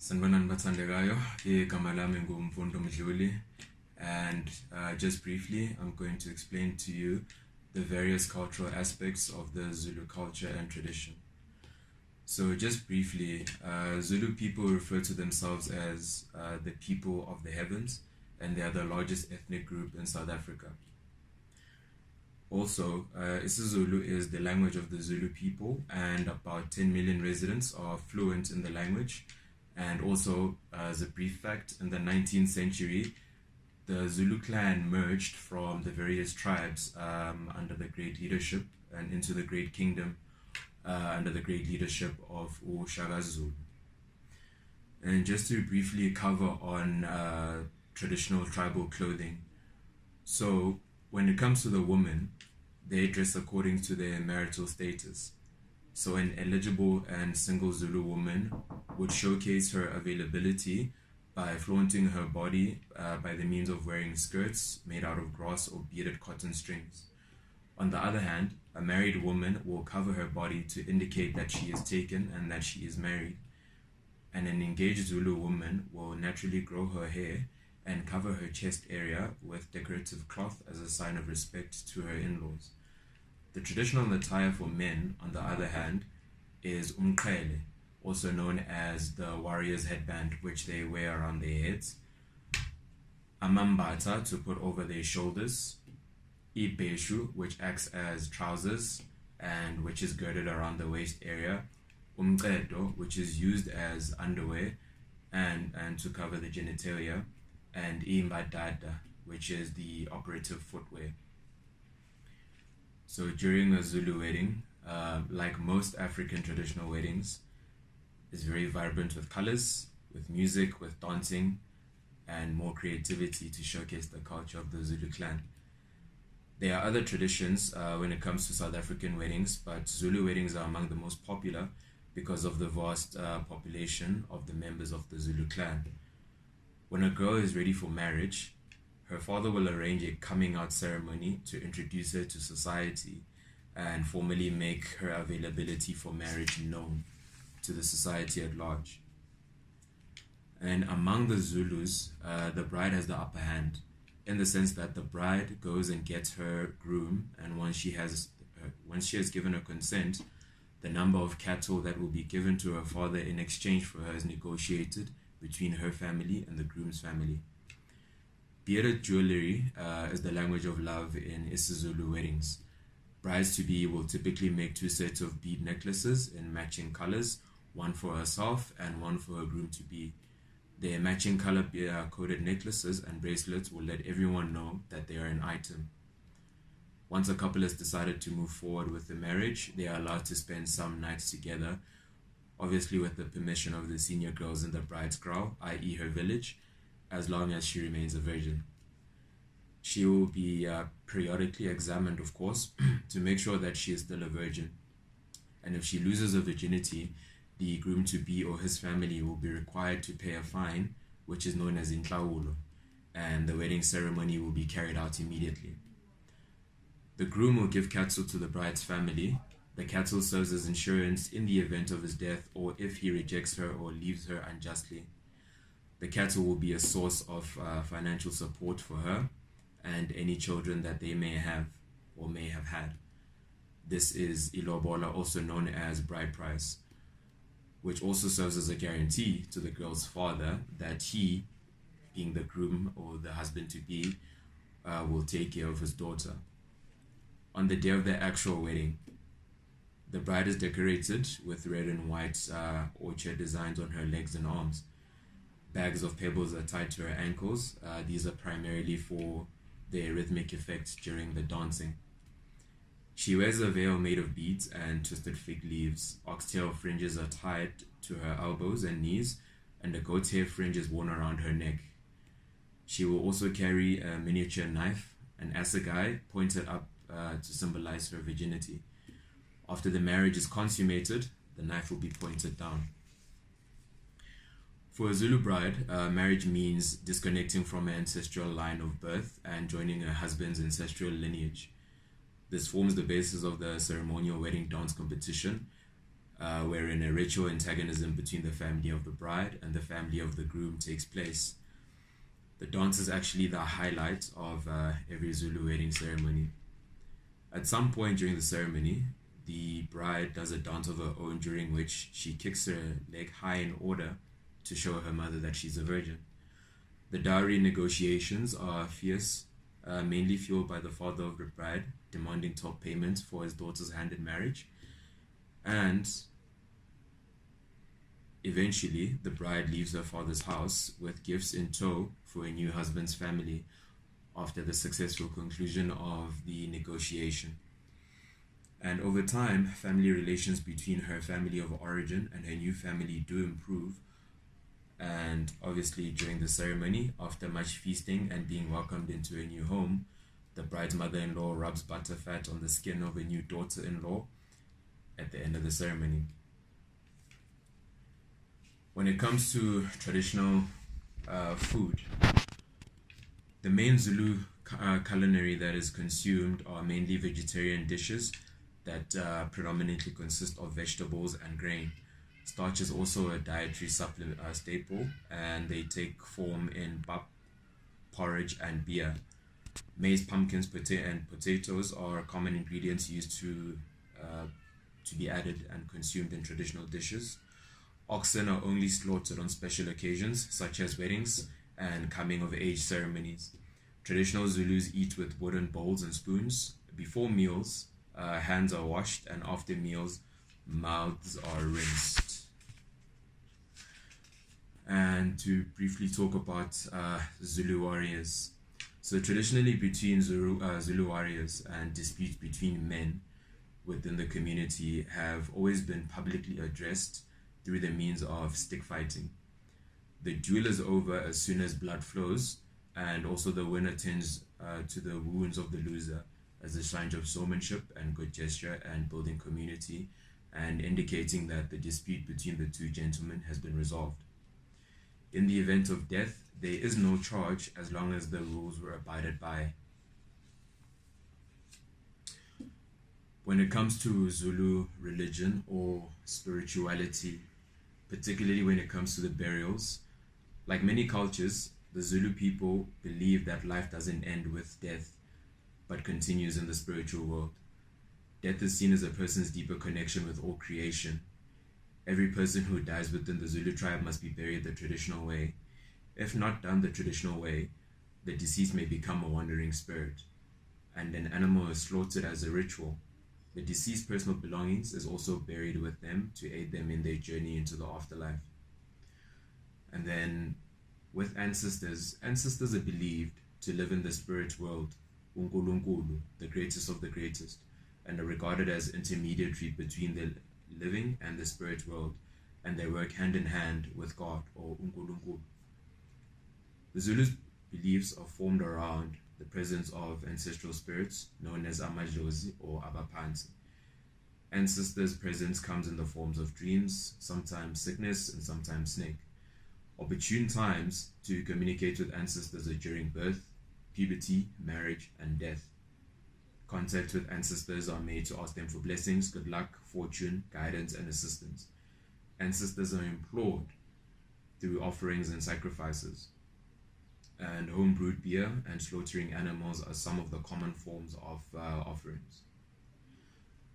Sanibonani bathandekayo, igama lami Mfundo Mdluli, and just briefly I'm going to explain to you the various cultural aspects of the Zulu culture and tradition. So just briefly, Zulu people refer to themselves as the people of the heavens, and they are the largest ethnic group in South Africa. Also, isiZulu is the language of the Zulu people, and about 10 million residents are fluent in the language. And also, as a brief fact, in the 19th century, the Zulu clan merged from the various tribes under the great leadership and into the great kingdom under the great leadership of Shaka Zulu. And just to briefly cover on traditional tribal clothing. So when it comes to the women, they dress according to their marital status. So an eligible and single Zulu woman would showcase her availability by flaunting her body by the means of wearing skirts made out of grass or beaded cotton strings. On the other hand, a married woman will cover her body to indicate that she is taken and that she is married. And an engaged Zulu woman will naturally grow her hair and cover her chest area with decorative cloth as a sign of respect to her in-laws. The traditional attire for men, on the other hand, is umqhele, also known as the warrior's headband, which they wear around their heads, amambata, to put over their shoulders, ibeshu, which acts as trousers and which is girded around the waist area, umqedo, which is used as underwear and to cover the genitalia, and imbadada, which is the operative footwear. So during a Zulu wedding, like most African traditional weddings, is very vibrant with colors, with music, with dancing, and more creativity to showcase the culture of the Zulu clan. There are other traditions when it comes to South African weddings, but Zulu weddings are among the most popular because of the vast population of the members of the Zulu clan. When a girl is ready for marriage, her father will arrange a coming out ceremony to introduce her to society and formally make her availability for marriage known to the society at large. And among the Zulus, the bride has the upper hand, in the sense that the bride goes and gets her groom, and once she has given her consent, the number of cattle that will be given to her father in exchange for her is negotiated between her family and the groom's family. Beaded jewelry is the language of love in isiZulu weddings. Brides-to-be will typically make 2 sets of bead necklaces in matching colors, one for herself and one for her groom-to-be. Their matching color-coded necklaces and bracelets will let everyone know that they are an item. Once a couple has decided to move forward with the marriage, they are allowed to spend some nights together, obviously with the permission of the senior girls in the bride's kraal, i.e. her village, as long as she remains a virgin. She will be periodically examined, of course, to make sure that she is still a virgin. And if she loses her virginity, the groom-to-be or his family will be required to pay a fine, which is known as inhlawulo, and the wedding ceremony will be carried out immediately. The groom will give cattle to the bride's family. The cattle serves as insurance in the event of his death or if he rejects her or leaves her unjustly. The cattle will be a source of financial support for her and any children that they may have or may have had. This is ilobola, also known as bride price, which also serves as a guarantee to the girl's father that he, being the groom or the husband-to-be, will take care of his daughter. On the day of the actual wedding, the bride is decorated with red and white orchard designs on her legs and arms. Bags of pebbles are tied to her ankles. These are primarily for their rhythmic effect during the dancing. She wears a veil made of beads and twisted fig leaves. Oxtail fringes are tied to her elbows and knees, and a goat's hair fringe is worn around her neck. She will also carry a miniature knife, an assegai, pointed up to symbolize her virginity. After the marriage is consummated, the knife will be pointed down. For a Zulu bride, marriage means disconnecting from her ancestral line of birth and joining her husband's ancestral lineage. This forms the basis of the ceremonial wedding dance competition, wherein a ritual antagonism between the family of the bride and the family of the groom takes place. The dance is actually the highlight of every Zulu wedding ceremony. At some point during the ceremony, the bride does a dance of her own during which she kicks her leg high in order to show her mother that she's a virgin. The dowry negotiations are fierce, mainly fueled by the father of the bride demanding top payment for his daughter's hand in marriage. And eventually, the bride leaves her father's house with gifts in tow for a new husband's family after the successful conclusion of the negotiation. And over time, family relations between her family of origin and her new family do improve. And obviously, during the ceremony, after much feasting and being welcomed into a new home, the bride's mother-in-law rubs butterfat on the skin of a new daughter-in-law at the end of the ceremony. When it comes to traditional food, the main Zulu culinary that is consumed are mainly vegetarian dishes that predominantly consist of vegetables and grain. Starch is also a dietary supplement staple, and they take form in pap, porridge, and beer. Maize, pumpkins, and potatoes are common ingredients used to be added and consumed in traditional dishes. Oxen are only slaughtered on special occasions, such as weddings and coming of age ceremonies. Traditional Zulus eat with wooden bowls and spoons. Before meals, hands are washed, and after meals, mouths are rinsed. And to briefly talk about Zulu warriors. So traditionally between Zulu warriors and disputes between men within the community have always been publicly addressed through the means of stick fighting. The duel is over as soon as blood flows, and also the winner tends to the wounds of the loser as a sign of showmanship and good gesture and building community, and indicating that the dispute between the two gentlemen has been resolved. In the event of death, there is no charge as long as the rules were abided by. When it comes to Zulu religion or spirituality, particularly when it comes to the burials, like many cultures, the Zulu people believe that life doesn't end with death, but continues in the spiritual world. Death is seen as a person's deeper connection with all creation. Every person who dies within the Zulu tribe must be buried the traditional way. If not done the traditional way, the deceased may become a wandering spirit, and an animal is slaughtered as a ritual. The deceased personal belongings is also buried with them to aid them in their journey into the afterlife. And then with ancestors are believed to live in the spirit world, Unkulunkulu, the greatest of the greatest, and are regarded as intermediary between the living and the spirit world, and they work hand in hand with God or Unkulunkulu. The Zulus' beliefs are formed around the presence of ancestral spirits known as Amadlozi or Abaphansi. Ancestors' presence comes in the forms of dreams, sometimes sickness, and sometimes snake. Opportune times to communicate with ancestors are during birth, puberty, marriage, and death. Contact with ancestors are made to ask them for blessings, good luck, fortune, guidance, and assistance. Ancestors are implored through offerings and sacrifices. And home-brewed beer and slaughtering animals are some of the common forms of offerings.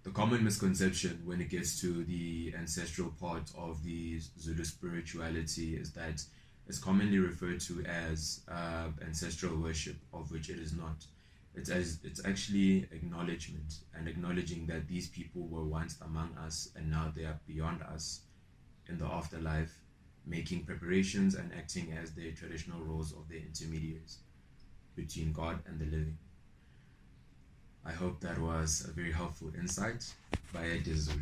The common misconception when it gets to the ancestral part of the Zulu spirituality is that it's commonly referred to as ancestral worship, of which it is not. It's actually acknowledgement and acknowledging that these people were once among us and now they are beyond us in the afterlife, making preparations and acting as the traditional roles of their intermediaries between God and the living. I hope that was a very helpful insight by Zulu.